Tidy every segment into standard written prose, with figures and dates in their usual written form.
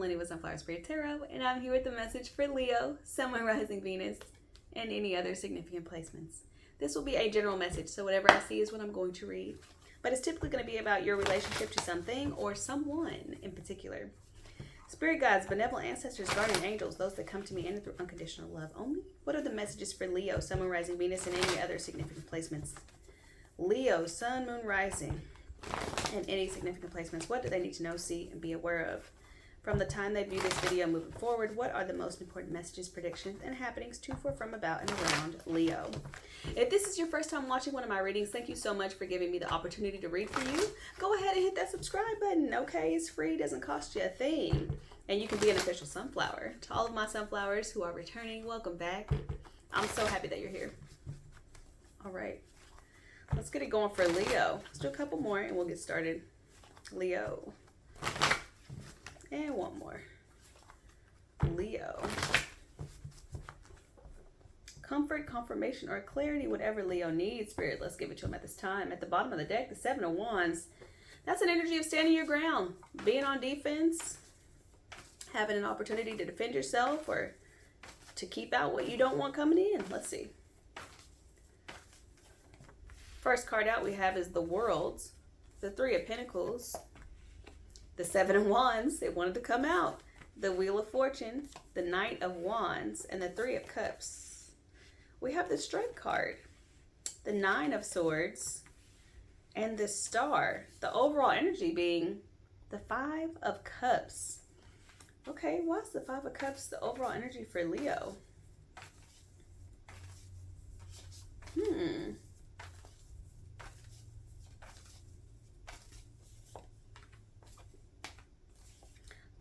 Lynnie with Sunflower Spirit Tarot, and I'm here with the message for Leo, Sun, Moon, Rising, Venus, and any other significant placements. This will be a general message, so whatever I see is what I'm going to read. But it's typically going to be about your relationship to something or someone in particular. Spirit guides, benevolent ancestors, guardian angels, those that come to me in and through unconditional love only. What are the messages for Leo, Sun, Moon, Rising, Venus, and any other significant placements? Leo, Sun, Moon, Rising, and any significant placements. What do they need to know, see, and be aware of? From the time they view this video moving forward, what are the most important messages, predictions, and happenings to, for, from, about, and around Leo? If this is your first time watching one of my readings, thank you so much for giving me the opportunity to read for you. Go ahead and hit that subscribe button, okay? It's free, doesn't cost you a thing. And you can be an official sunflower. To all of my sunflowers who are returning, welcome back. I'm so happy that you're here. All right. Let's get it going for Leo. Let's do a couple more and we'll get started. Leo. And one more. Leo. Comfort, confirmation, or clarity, whatever Leo needs. Spirit, let's give it to him at this time. At the bottom of the deck, the Seven of Wands. That's an energy of standing your ground. Being on defense. Having an opportunity to defend yourself or to keep out what you don't want coming in. Let's see. First card out we have is the World, the Three of Pentacles, the Seven of Wands. It wanted to come out. The Wheel of Fortune, the Knight of Wands, and the Three of Cups. We have the Strength card, the Nine of Swords, and the Star. The overall energy being the Five of Cups. Okay, what's the Five of Cups, the overall energy for Leo?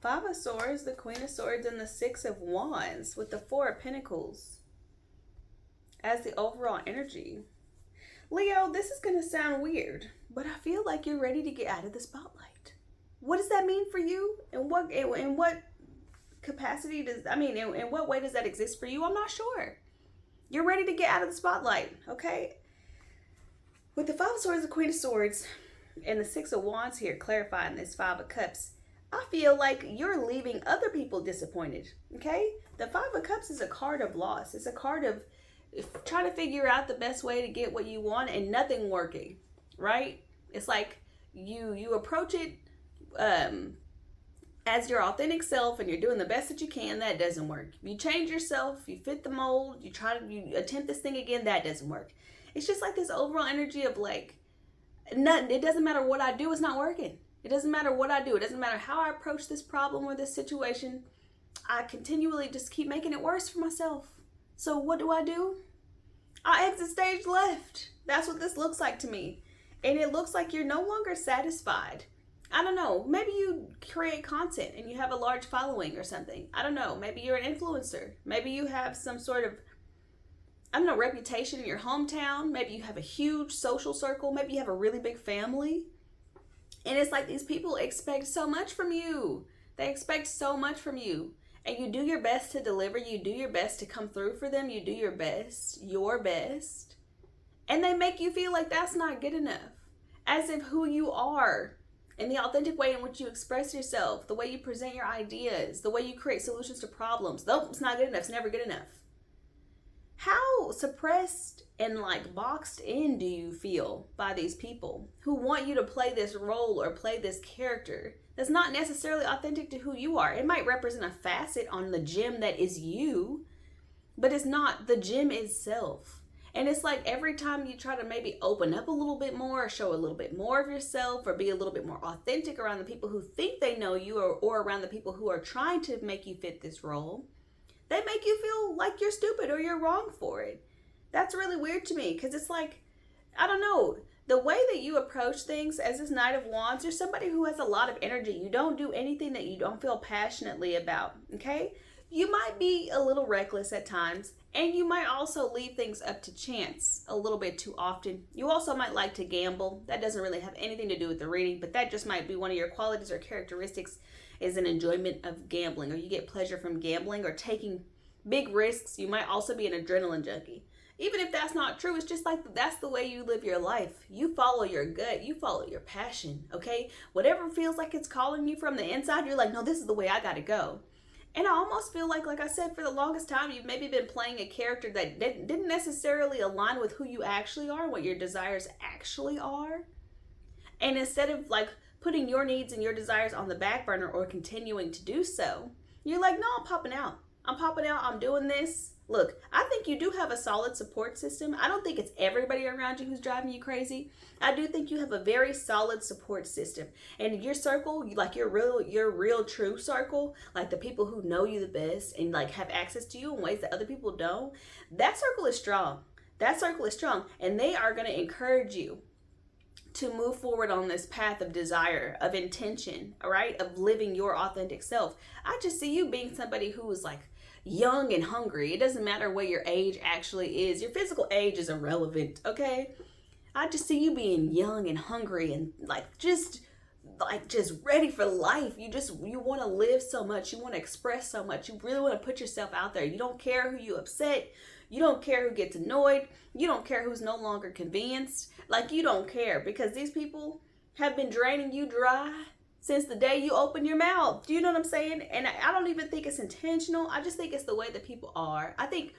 Five of Swords, the Queen of Swords, and the Six of Wands with the Four of Pentacles as the overall energy. Leo, this is going to sound weird, but I feel like you're ready to get out of the spotlight. What does that mean for you? In what capacity does, in what way does that exist for you? I'm not sure. You're ready to get out of the spotlight, okay? With the Five of Swords, the Queen of Swords, and the Six of Wands here, clarifying this Five of Cups, I feel like you're leaving other people disappointed, okay? The Five of Cups is a card of loss. It's a card of trying to figure out the best way to get what you want and nothing working, right? It's like you approach it as your authentic self and you're doing the best that you can. That doesn't work. You change yourself, you fit the mold, you attempt this thing again, that doesn't work. It's just like this overall energy of like, nothing. It doesn't matter what I do, it's not working. It doesn't matter what I do. It doesn't matter how I approach this problem or this situation. I continually just keep making it worse for myself. So what do? I exit stage left. That's what this looks like to me. And it looks like you're no longer satisfied. I don't know. Maybe you create content and you have a large following or something. I don't know. Maybe you're an influencer. Maybe you have some sort of, reputation in your hometown. Maybe you have a huge social circle. Maybe you have a really big family. And it's like these people expect so much from you. They expect so much from you. And you do your best to deliver. You do your best to come through for them. You do your best. And they make you feel like that's not good enough. As if who you are and the authentic way in which you express yourself, the way you present your ideas, the way you create solutions to problems. Nope, it's not good enough. It's never good enough. How suppressed and like boxed in do you feel by these people who want you to play this role or play this character that's not necessarily authentic to who you are? It might represent a facet on the gem that is you, but it's not the gem itself. And it's like every time you try to maybe open up a little bit more or show a little bit more of yourself or be a little bit more authentic around the people who think they know you or around the people who are trying to make you fit this role, they make you feel like you're stupid or you're wrong for it. That's really weird to me because it's like, I don't know, the way that you approach things as this Knight of Wands, you're somebody who has a lot of energy. You don't do anything that you don't feel passionately about, okay? You might be a little reckless at times, and you might also leave things up to chance a little bit too often. You also might like to gamble. That doesn't really have anything to do with the reading, but that just might be one of your qualities or characteristics is an enjoyment of gambling, or you get pleasure from gambling or taking big risks. You might also be an adrenaline junkie. Even if that's not true, it's just like that's the way you live your life. You follow your gut, you follow your passion, okay? Whatever feels like it's calling you from the inside, you're like, no, this is the way I gotta go. And I almost feel like I said, for the longest time, you've maybe been playing a character that didn't necessarily align with who you actually are, what your desires actually are. And instead of like putting your needs and your desires on the back burner or continuing to do so, you're like, no, I'm popping out. I'm doing this. Look, I think you do have a solid support system. I don't think it's everybody around you who's driving you crazy. I do think you have a very solid support system. And your circle, like your real true circle, like the people who know you the best and like have access to you in ways that other people don't, that circle is strong. That circle is strong. And they are going to encourage you to move forward on this path of desire, of intention, all right, of living your authentic self. I just see you being somebody who is like young and hungry. It doesn't matter what your age actually is. Your physical age is irrelevant, okay? I just see you being young and hungry and just ready for life. You want to live so much. You want to express so much. You really want to put yourself out there. You don't care who you upset. You don't care who gets annoyed. You don't care who's no longer convinced. Like, you don't care, because these people have been draining you dry since the day you open your mouth. Do you know what I'm saying? And I don't even think it's intentional. I just think it's the way that people are. I think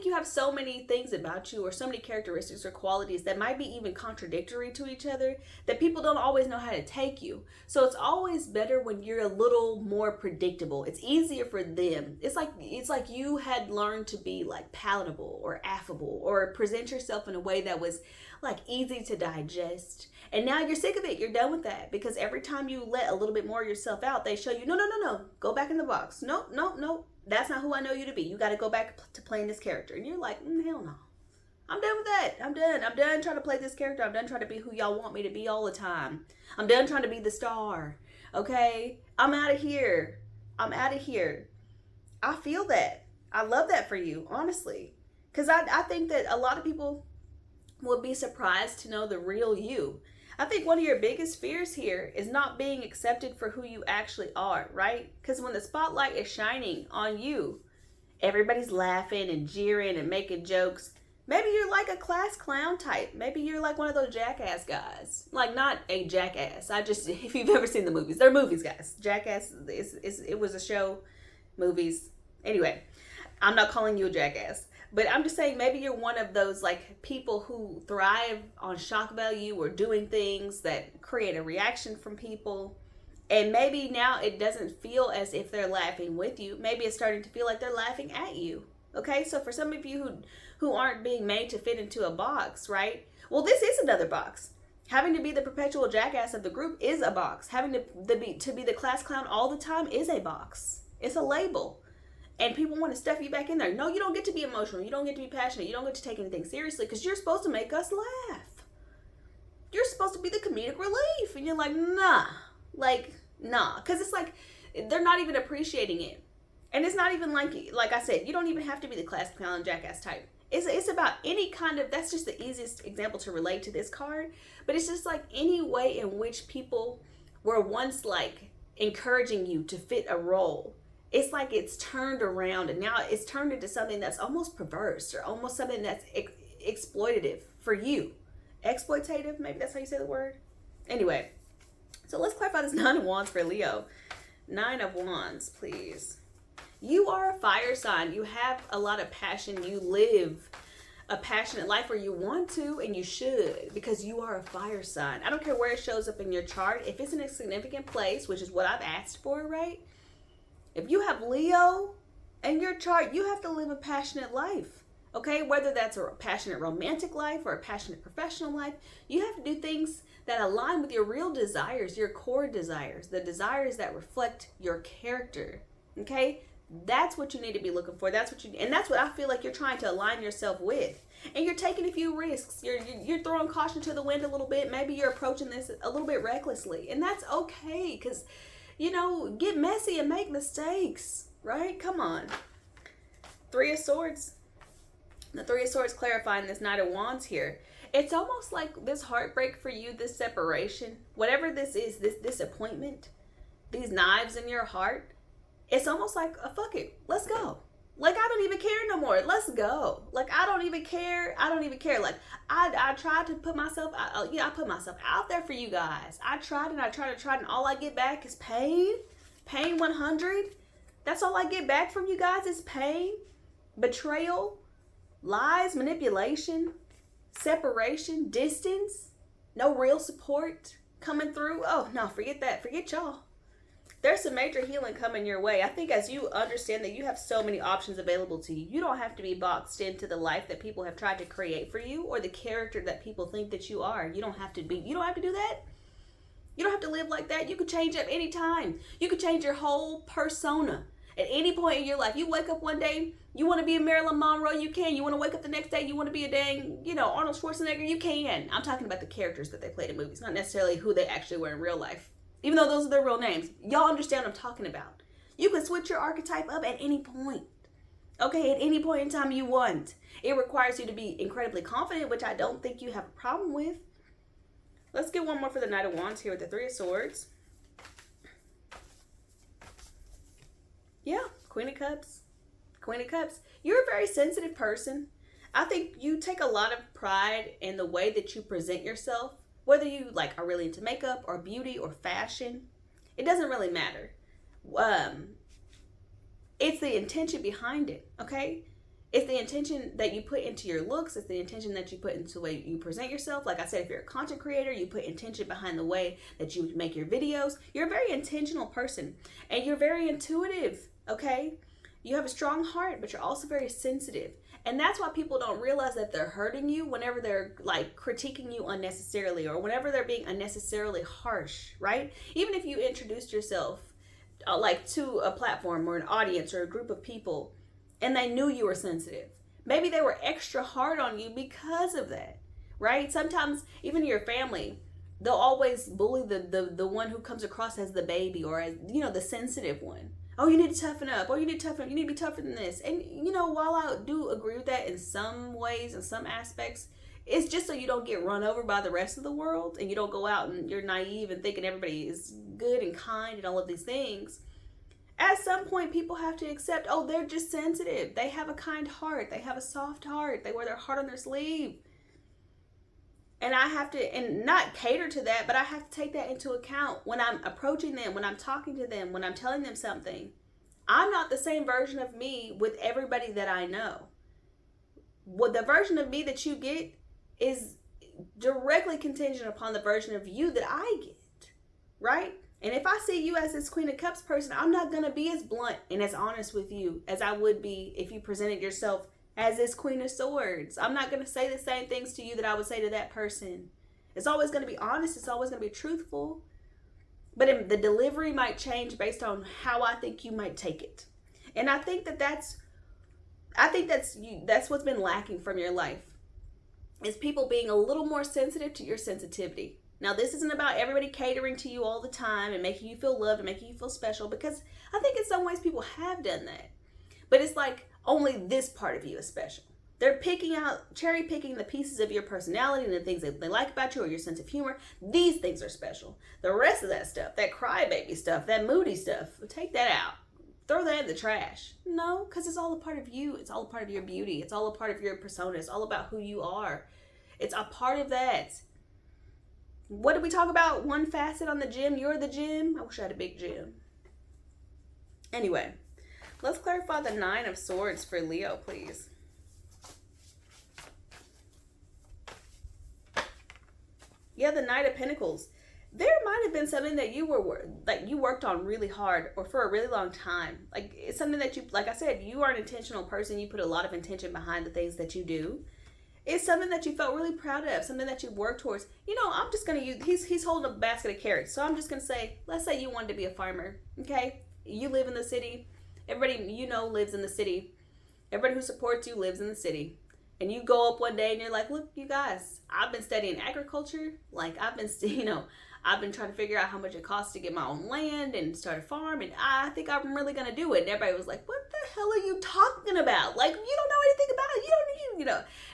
you have so many things about you, or so many characteristics or qualities that might be even contradictory to each other, that people don't always know how to take you. So it's always better when you're a little more predictable. It's easier for them. It's like you had learned to be like palatable or affable, or present yourself in a way that was like easy to digest. And now you're sick of it. You're done with that, because every time you let a little bit more of yourself out, they show you, no, go back in the box. No. That's not who I know you to be. You got to go back to playing this character. And you're like, hell no. I'm done with that. I'm done trying to play this character. I'm done trying to be who y'all want me to be all the time. I'm done trying to be the star. Okay? I'm out of here. I feel that. I love that for you, honestly. Because I think that a lot of people would be surprised to know the real you. I think one of your biggest fears here is not being accepted for who you actually are, right? Because when the spotlight is shining on you, everybody's laughing and jeering and making jokes. Maybe you're like a class clown type. Maybe you're like one of those jackass guys. Like, not a jackass. If you've ever seen the movies, they're movies, guys. Jackass, it was a show, movies. Anyway, I'm not calling you a jackass. But I'm just saying, maybe you're one of those like people who thrive on shock value, or doing things that create a reaction from people. And maybe now it doesn't feel as if they're laughing with you. Maybe it's starting to feel like they're laughing at you. Okay, so for some of you who aren't being made to fit into a box, right? Well, this is another box. Having to be the perpetual jackass of the group is a box. Having to be the class clown all the time is a box. It's a label. And people want to stuff you back in there. No, you don't get to be emotional. You don't get to be passionate. You don't get to take anything seriously, because you're supposed to make us laugh. You're supposed to be the comedic relief. And you're like, nah. Because it's like, they're not even appreciating it. And it's not even like I said, you don't even have to be the class clown jackass type. It's about any kind of, that's just the easiest example to relate to this card. But it's just like any way in which people were once like encouraging you to fit a role. It's like it's turned around, and now it's turned into something that's almost perverse, or almost something that's exploitative for you. Exploitative, maybe that's how you say the word. Anyway, so let's clarify this 9 of Wands for Leo. 9 of Wands, please. You are a fire sign. You have a lot of passion. You live a passionate life, or you want to, and you should, because you are a fire sign. I don't care where it shows up in your chart. If it's in a significant place, which is what I've asked for, right? If you have Leo in your chart, you have to live a passionate life, okay? Whether that's a passionate romantic life or a passionate professional life, you have to do things that align with your real desires, your core desires, the desires that reflect your character, okay? That's what you need to be looking for. And that's what I feel like you're trying to align yourself with. And you're taking a few risks. You're throwing caution to the wind a little bit. Maybe you're approaching this a little bit recklessly, and that's okay, because get messy and make mistakes, right? Come on. 3 of Swords. The 3 of Swords clarifying this Knight of Wands here. It's almost like this heartbreak for you, this separation, whatever this is, this disappointment, these knives in your heart, it's almost like, fuck it, let's go. Like, I don't even care no more. Let's go. Like, I don't even care. I don't even care. Like, I tried to put myself, I put myself out there for you guys. I tried and I tried and tried, and all I get back is pain. Pain 100. That's all I get back from you guys is pain, betrayal, lies, manipulation, separation, distance, no real support coming through. Oh, no, forget that. Forget y'all. There's some major healing coming your way. I think as you understand that you have so many options available to you, you don't have to be boxed into the life that people have tried to create for you or the character that people think that you are. You don't have to do that. You don't have to live like that. You could change up anytime. You could change your whole persona at any point in your life. You wake up one day, you want to be a Marilyn Monroe, you can. You want to wake up the next day, you want to be a dang, Arnold Schwarzenegger, you can. I'm talking about the characters that they played in movies, not necessarily who they actually were in real life. Even though those are their real names. Y'all understand what I'm talking about. You can switch your archetype up at any point. Okay, at any point in time you want. It requires you to be incredibly confident, which I don't think you have a problem with. Let's get one more for the Knight of Wands here with the Three of Swords. Yeah, Queen of Cups. Queen of Cups. You're a very sensitive person. I think you take a lot of pride in the way that you present yourself. Whether you are really into makeup or beauty or fashion, it doesn't really matter. It's the intention behind it, okay? It's the intention that you put into your looks. It's the intention that you put into the way you present yourself. Like I said, if you're a content creator, you put intention behind the way that you make your videos. You're a very intentional person and you're very intuitive, okay? You have a strong heart, but you're also very sensitive. And that's why people don't realize that they're hurting you whenever they're critiquing you unnecessarily or whenever they're being unnecessarily harsh, right? Even if you introduced yourself to a platform or an audience or a group of people and they knew you were sensitive, maybe they were extra hard on you because of that, right? Sometimes even your family, they'll always bully the one who comes across as the baby or as, the sensitive one. Oh, you need to toughen up. Oh, you need to toughen up. You need to be tougher than this. And, while I do agree with that in some ways, in some aspects, it's just so you don't get run over by the rest of the world and you don't go out and you're naive and thinking everybody is good and kind and all of these things. At some point, people have to accept, oh, they're just sensitive. They have a kind heart. They have a soft heart. They wear their heart on their sleeve. And I have to, and not cater to that, but I have to take that into account when I'm approaching them, when I'm talking to them, when I'm telling them something. I'm not the same version of me with everybody that I know. What the version of me that you get is directly contingent upon the version of you that I get, right? And if I see you as this Queen of Cups person, I'm not going to be as blunt and as honest with you as I would be if you presented yourself as this Queen of Swords. I'm not going to say the same things to you that I would say to that person. It's always going to be honest. It's always going to be truthful. But the delivery might change based on how I think you might take it. And I think that's what's been lacking from your life, is people being a little more sensitive to your sensitivity. Now, this isn't about everybody catering to you all the time and making you feel loved and making you feel special, because I think in some ways people have done that. But it's like only this part of you is special. They're cherry picking the pieces of your personality and the things that they like about you or your sense of humor. These things are special. The rest of that stuff, that crybaby stuff, that moody stuff, take that out. Throw that in the trash. No, because it's all a part of you. It's all a part of your beauty. It's all a part of your persona. It's all about who you are. It's a part of that. What did we talk about? One facet on the gym. You're the gym. I wish I had a big gym. Anyway, let's clarify the Nine of Swords for Leo, please. Yeah, the Knight of Pentacles. There might have been something that you worked on really hard or for a really long time. Like, it's something that you, like I said, you are an intentional person. You put a lot of intention behind the things that you do. It's something that you felt really proud of, something that you worked towards. I'm just going to use, he's holding a basket of carrots. So I'm just going to say, let's say you wanted to be a farmer, okay? You live in the city. Everybody lives in the city. Everybody who supports you lives in the city. And you go up one day and you're like, look, you guys, I've been studying agriculture. Like, I've been trying to figure out how much it costs to get my own land and start a farm. And I think I'm really going to do it. And everybody was like, what the hell are you talking about? Like, you don't know anything about it.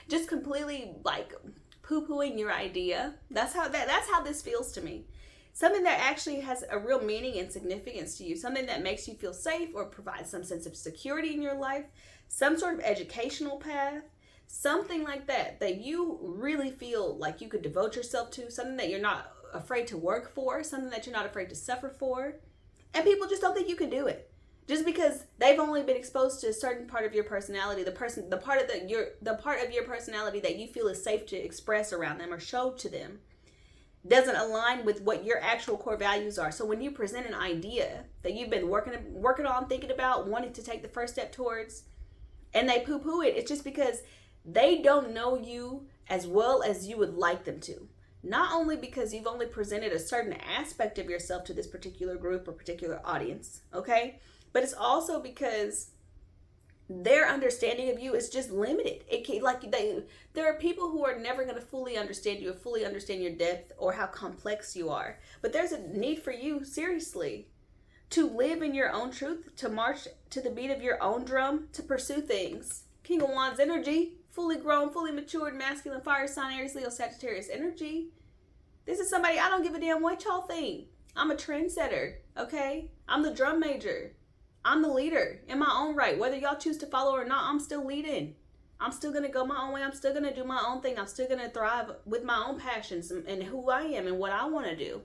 Just completely like poo-pooing your idea. That's how this feels to me. something that actually has a real meaning and significance to you, something that makes you feel safe or provides some sense of security in your life, some sort of educational path, something like that, that you really feel like you could devote yourself to, something that you're not afraid to work for, something that you're not afraid to suffer for. And people just don't think you can do it. Just because they've only been exposed to a certain part of your personality, the part of your personality that you feel is safe to express around them or show to them, doesn't align with what your actual core values are. So when you present an idea that you've been working on, thinking about, wanting to take the first step towards, and they poo-poo it, it's just because they don't know you as well as you would like them to. Not only because you've only presented a certain aspect of yourself to this particular group or particular audience, okay? But it's also because their understanding of you is just limited. There are people who are never going to fully understand you or fully understand your depth or how complex you are. But there's a need for you, seriously, to live in your own truth, to march to the beat of your own drum, to pursue things. King of Wands energy, fully grown, fully matured, masculine, fire sign, Aries, Leo, Sagittarius energy. This is somebody, I don't give a damn what y'all think. I'm a trendsetter, okay? I'm the drum major. I'm the leader in my own right. Whether y'all choose to follow or not, I'm still leading. I'm still going to go my own way. I'm still going to do my own thing. I'm still going to thrive with my own passions and who I am and what I want to do.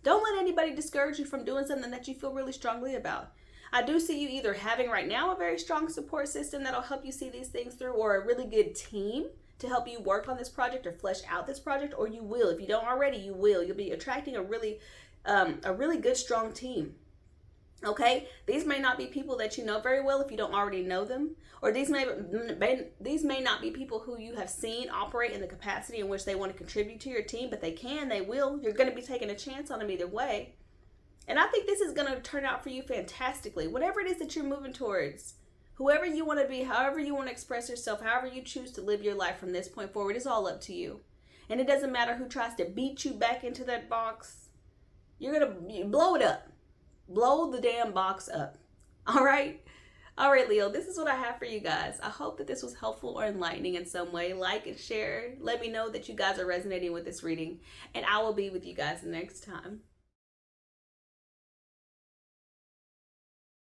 Don't let anybody discourage you from doing something that you feel really strongly about. I do see you either having right now a very strong support system that'll help you see these things through, or a really good team to help you work on this project or flesh out this project, or you will. If you don't already, you will. You'll be attracting a really good, strong team. Okay, these may not be people that you know very well if you don't already know them, or these may not be people who you have seen operate in the capacity in which they want to contribute to your team, but they will. You're going to be taking a chance on them either way. And I think this is going to turn out for you fantastically. Whatever it is that you're moving towards, whoever you want to be, however you want to express yourself, however you choose to live your life from this point forward, is all up to you. And it doesn't matter who tries to beat you back into that box. You're going to blow it up. Blow the damn box up. All right, Leo, this is what I have for you guys. I hope that this was helpful or enlightening in some way. Like and share. Let me know that you guys are resonating with this reading, and I will be with you guys next time.